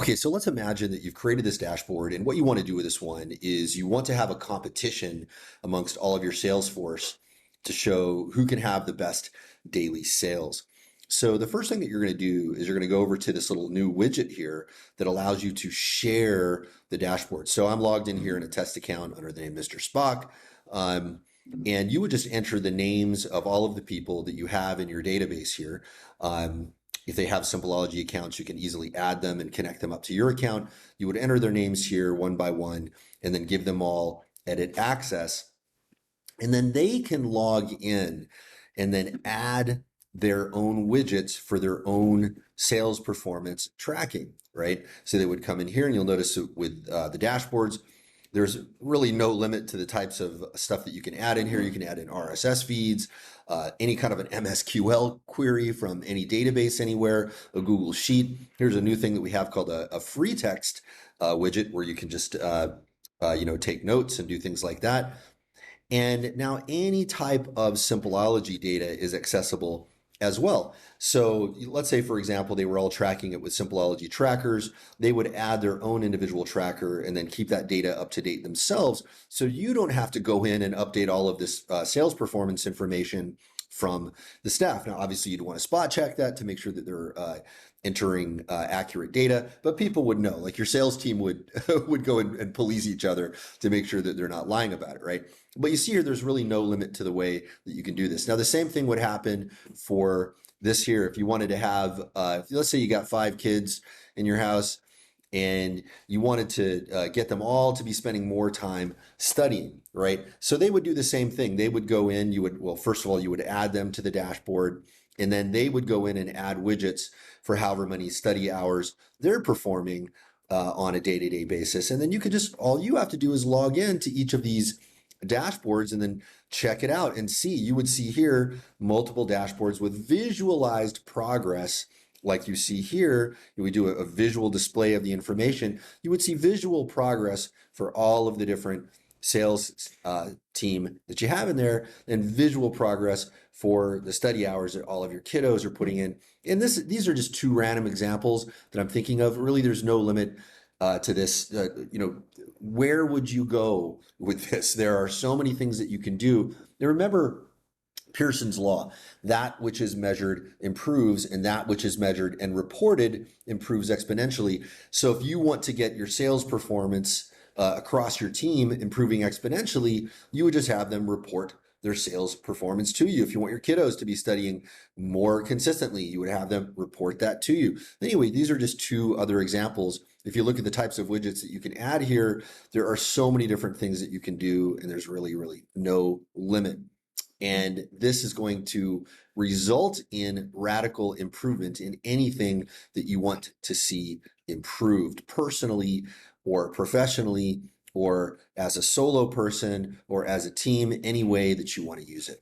Okay, so let's imagine that you've created this dashboard, and what you want to do with this one is you want to have a competition amongst all of your sales force to show who can have the best daily sales. So the first thing that you're going to do is you're going to go over to this little new widget here that allows you to share the dashboard. So I'm logged in here in a test account under the name Mr. Spock. And you would just enter the names of all of the people that you have in your database here. If they have Simpleology accounts, you can easily add them and connect them up to your account. You would enter their names here one by one and then give them all edit access. And then they can log in and then add their own widgets for their own sales performance tracking, right? So they would come in here and you'll notice with the dashboards, there's really no limit to the types of stuff that you can add in here. You can add in RSS feeds, any kind of an MSQL query from any database anywhere, a Google Sheet. Here's a new thing that we have called a free text widget where you can just take notes and do things like that. And now any type of Simpleology data is accessible as well. So let's say, for example, they were all tracking it with Simpleology trackers. They would add their own individual tracker and then keep that data up to date themselves. So you don't have to go in and update all of this sales performance information from the staff. Now, obviously, you'd want to spot check that to make sure that they're entering accurate data, but people would know, like your sales team would would go and police each other to make sure that they're not lying about it, right? But you see here, there's really no limit to the way that you can do this. Now, the same thing would happen for this here. If you wanted to have, let's say you got 5 kids in your house and you wanted to get them all to be spending more time studying, right? So they would do the same thing. They would go in, well, first of all, you would add them to the dashboard, and then they would go in and add widgets for however many study hours they're performing on a day-to-day basis. And then all you have to do is log in to each of these dashboards and then check it out and see. You would see here multiple dashboards with visualized progress. Like you see here, we do a visual display of the information. You would see visual progress for all of the different sales team that you have in there, and visual progress for the study hours that all of your kiddos are putting in. And these are just 2 random examples that I'm thinking of. Really, there's no limit to this. Where would you go with this? There are so many things that you can do. Now, remember Pearson's law: that which is measured improves, and that which is measured and reported improves exponentially. So if you want to get your sales performance across your team improving exponentially, you would just have them report their sales performance to you. If you want your kiddos to be studying more consistently, you would have them report that to you. Anyway, these are just 2 other examples. If you look at the types of widgets that you can add here, there are so many different things that you can do, and there's really, really no limit. And this is going to result in radical improvement in anything that you want to see improved personally or professionally or as a solo person or as a team, any way that you want to use it.